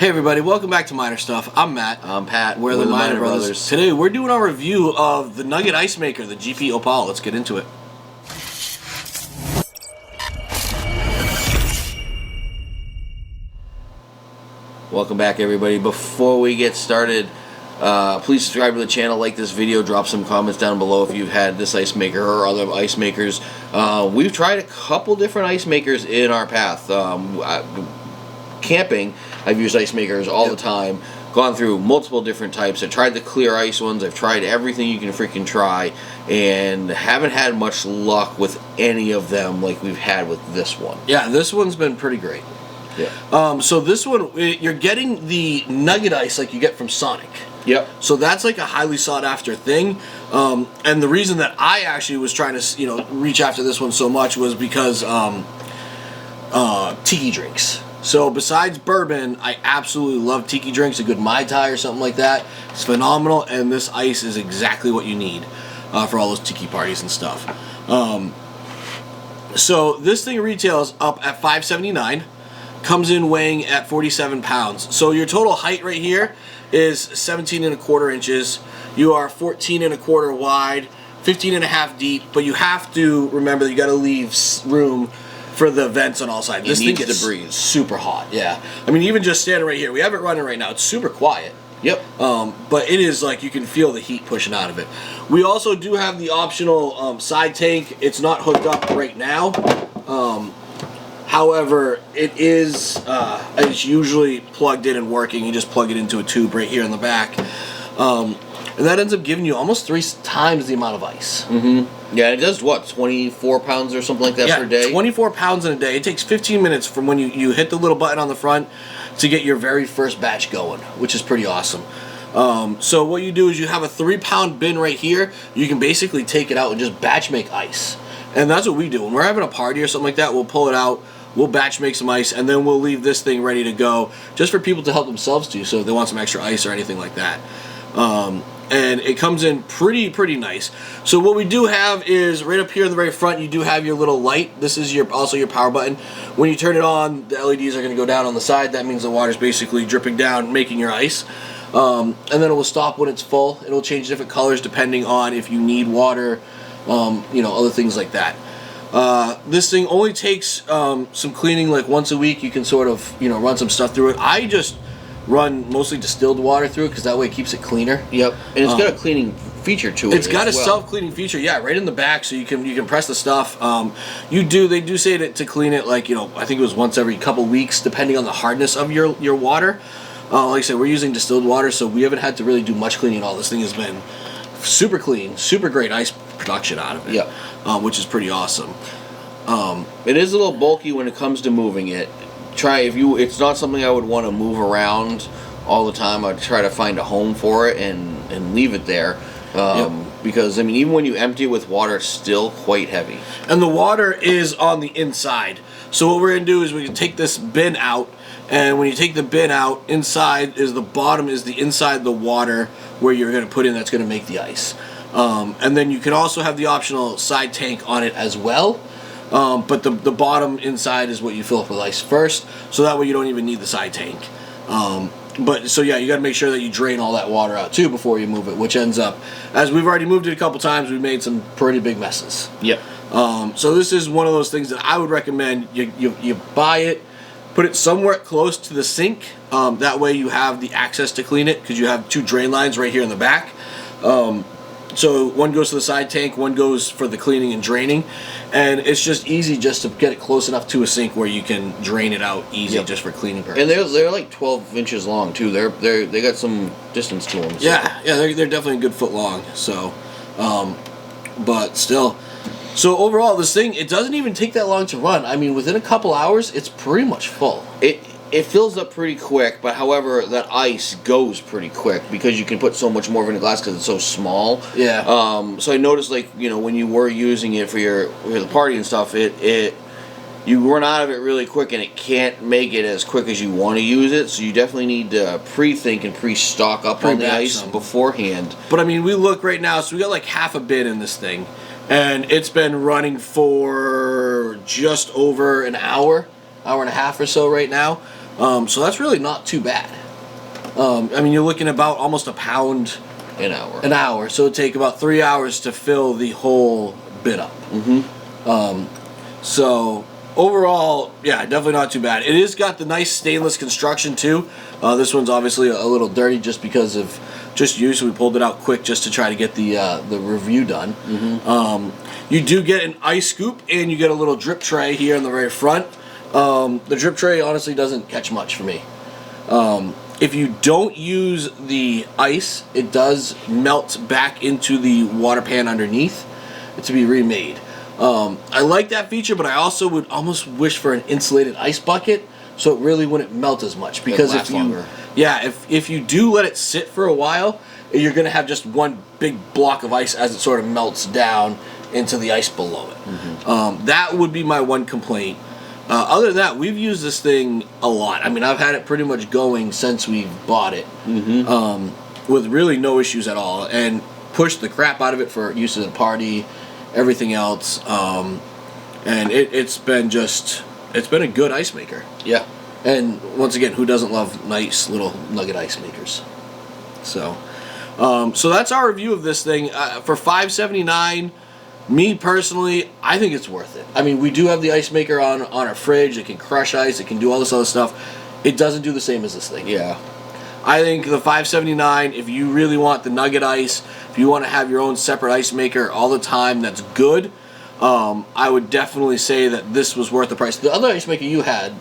Hey everybody, welcome back to Minor Stuff. I'm Matt. I'm Pat. We're the Minor Brothers. Today we're doing our review of the Nugget Ice Maker, the GE Opal. Let's get into it. Welcome back everybody. Before we get started, please subscribe to the channel, like this video, drop some comments down below if you've had this ice maker or other ice makers. We've tried a couple different ice makers in our path. Camping, I've used ice makers all the time, gone through multiple different types. I've tried the clear ice ones, I've tried everything you can freaking try, and haven't had much luck with any of them like we've had with this one. Yeah, this one's been pretty great. Yeah. So this one, you're getting the Nugget Ice like you get from Sonic. Yep. So that's like a highly sought after thing. And the reason that I actually was trying to, reach after this one so much was because tiki drinks. So besides bourbon, I absolutely love tiki drinks. A good Mai Tai or something like that. It's phenomenal, and this ice is exactly what you need for all those tiki parties and stuff. So this thing retails up at $5.79. Comes in weighing at 47 pounds. So your total height right here is 17 and a quarter inches. You are 14 and a quarter wide, 15 and a half deep, but you have to remember that you got to leave room for the vents on all sides. This thing gets to breathe. Super hot, yeah. I mean, even just standing right here, we have it running right now. It's super quiet. Yep. But it is like you can feel the heat pushing out of it. We also do have the optional side tank. It's not hooked up right now. However, it is it's usually plugged in and working. You just plug it into a tube right here in the back. And that ends up giving you almost 3 times the amount of ice. Mm-hmm. Yeah, it does what, 24 pounds or something like that per day? 24 pounds in a day. It takes 15 minutes from when you hit the little button on the front to get your very first batch going, which is pretty awesome. So what you do is you have a 3-pound bin right here. You can basically take it out and just batch make ice. And that's what we do. When we're having a party or something like that, we'll pull it out, we'll batch make some ice, and then we'll leave this thing ready to go just for people to help themselves too, so if they want some extra ice or anything like that. And it comes in pretty nice. So what we do have is right up here in the very front, you do have your little light. This is also your power button. When you turn it on, the LEDs are going to go down on the side. That means the water's basically dripping down, making your ice. And then it will stop when it's full. It'll change different colors depending on if you need water, other things like that. This thing only takes some cleaning like once a week. You can sort of, run some stuff through it. I just run mostly distilled water through it because that way it keeps it cleaner. Yep. And it's got a cleaning feature to it. It's got a self-cleaning feature, yeah, right in the back, so you can press the stuff. They do say to clean it like, I think it was once every couple weeks depending on the hardness of your water. Like I said, we're using distilled water, so we haven't had to really do much cleaning at all. This thing has been super clean, super great ice production out of it. Yeah. Which is pretty awesome. It is a little bulky when it comes to moving it. It's not something I would want to move around all the time. I'd try to find a home for it and leave it there. Because, even when you empty it with water, it's still quite heavy. And the water is on the inside. So what we're going to do is we can take this bin out, and when you take the bin out, inside is the bottom is the inside the water where you're going to put in that's going to make the ice. And then you can also have the optional side tank on it as well. But the bottom inside is what you fill up with ice first, so that way you don't even need the side tank. So yeah, you got to make sure that you drain all that water out too before you move it, which ends up, as we've already moved it a couple times, we've made some pretty big messes. Yep. So this is one of those things that I would recommend. You buy it, put it somewhere close to the sink. That way you have the access to clean it because you have 2 drain lines right here in the back. So one goes to the side tank, one goes for the cleaning and draining, and it's just easy just to get it close enough to a sink where you can drain it out easy just for cleaning purposes. And they're like 12 inches long too. They got some distance to them. So. Yeah, they're definitely a good foot long. So, but still, so overall this thing, it doesn't even take that long to run. Within a couple hours, it's pretty much full. It fills up pretty quick, but however, that ice goes pretty quick because you can put so much more of it in a glass because it's so small. Yeah. So I noticed, when you were using it for the party and stuff, you run out of it really quick, and it can't make it as quick as you want to use it. So you definitely need to pre-think and pre-stock up on the ice beforehand. But we look right now, so we got like half a bin in this thing, and it's been running for just over an hour and a half or so right now. So that's really not too bad. I mean, you're looking about almost a pound An hour. so it'd take about 3 hours to fill the whole bit up. So overall, yeah, definitely not too bad. It has got the nice stainless construction too. This one's obviously a little dirty just because of just use. We pulled it out quick just to try to get the review done. You do get an ice scoop, and you get a little drip tray here in the very front. The drip tray honestly doesn't catch much for me. If you don't use the ice, it does melt back into the water pan underneath to be remade. I like that feature, but I also would almost wish for an insulated ice bucket so it really wouldn't melt as much. Because if you, longer. yeah, if you do let it sit for a while, you're going to have just one big block of ice as it sort of melts down into the ice below it. That would be my one complaint. Other than that, we've used this thing a lot. I mean, I've had it pretty much going since we bought it, with really no issues at all, and pushed the crap out of it for use at a party, everything else, and it's been a good ice maker. Yeah. And once again, who doesn't love nice little Nugget ice makers? So that's our review of this thing for $5.79. Me personally, I think it's worth it. I mean, we do have the ice maker on our fridge. It can crush ice. It can do all this other stuff. It doesn't do the same as this thing. Yeah. I think the $5.79, if you really want the Nugget ice, if you want to have your own separate ice maker all the time, that's good. I would definitely say that this was worth the price. The other ice maker you had,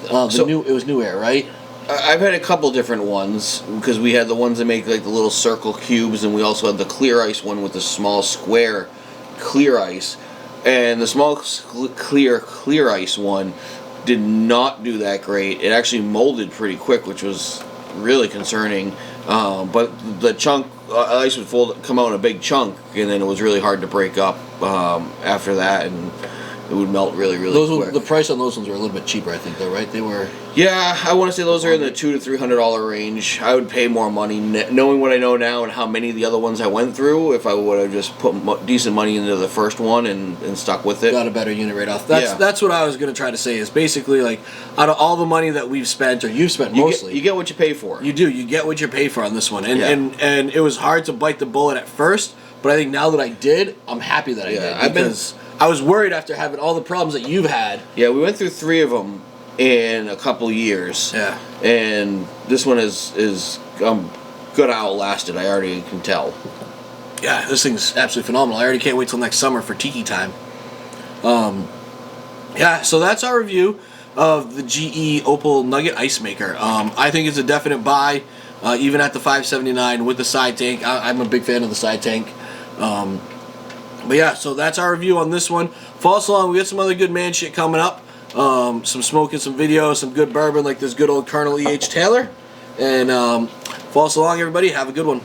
it was New Air, right? I've had a couple different ones, because we had the ones that make like the little circle cubes, and we also had the clear ice one with the small square clear ice, and the small clear ice one did not do that great. It actually molded pretty quick, which was really concerning. But the chunk ice would come out in a big chunk, and then it was really hard to break up after that, and it would melt really quick. The price on those ones were a little bit cheaper, I think, though, right? They were. Yeah, I want to say those are in the $200 to $300 range. I would pay more money, knowing what I know now and how many of the other ones I went through. If I would have just put decent money into the first one and stuck with it, got a better unit rate off. That's what I was going to try to say. Is basically like out of all the money that we've spent, or you've spent mostly, you get what you pay for. You do. You get what you pay for on this one, and it was hard to bite the bullet at first, but I think now that I did, I'm happy that I did. I was worried after having all the problems that you've had. Yeah, we went through 3 of them in a couple years. Yeah. And this one is good to outlast it. I already can tell. Yeah, this thing's absolutely phenomenal. I already can't wait till next summer for Tiki time. Yeah, so that's our review of the GE Opal Nugget Ice Maker. I think it's a definite buy, even at the $5.79 with the side tank. I'm a big fan of the side tank. But yeah, so that's our review on this one. Follow us along. We got some other good man shit coming up. Some smoking, some videos, some good bourbon like this good old Colonel E.H. Taylor. And follow us along, everybody. Have a good one.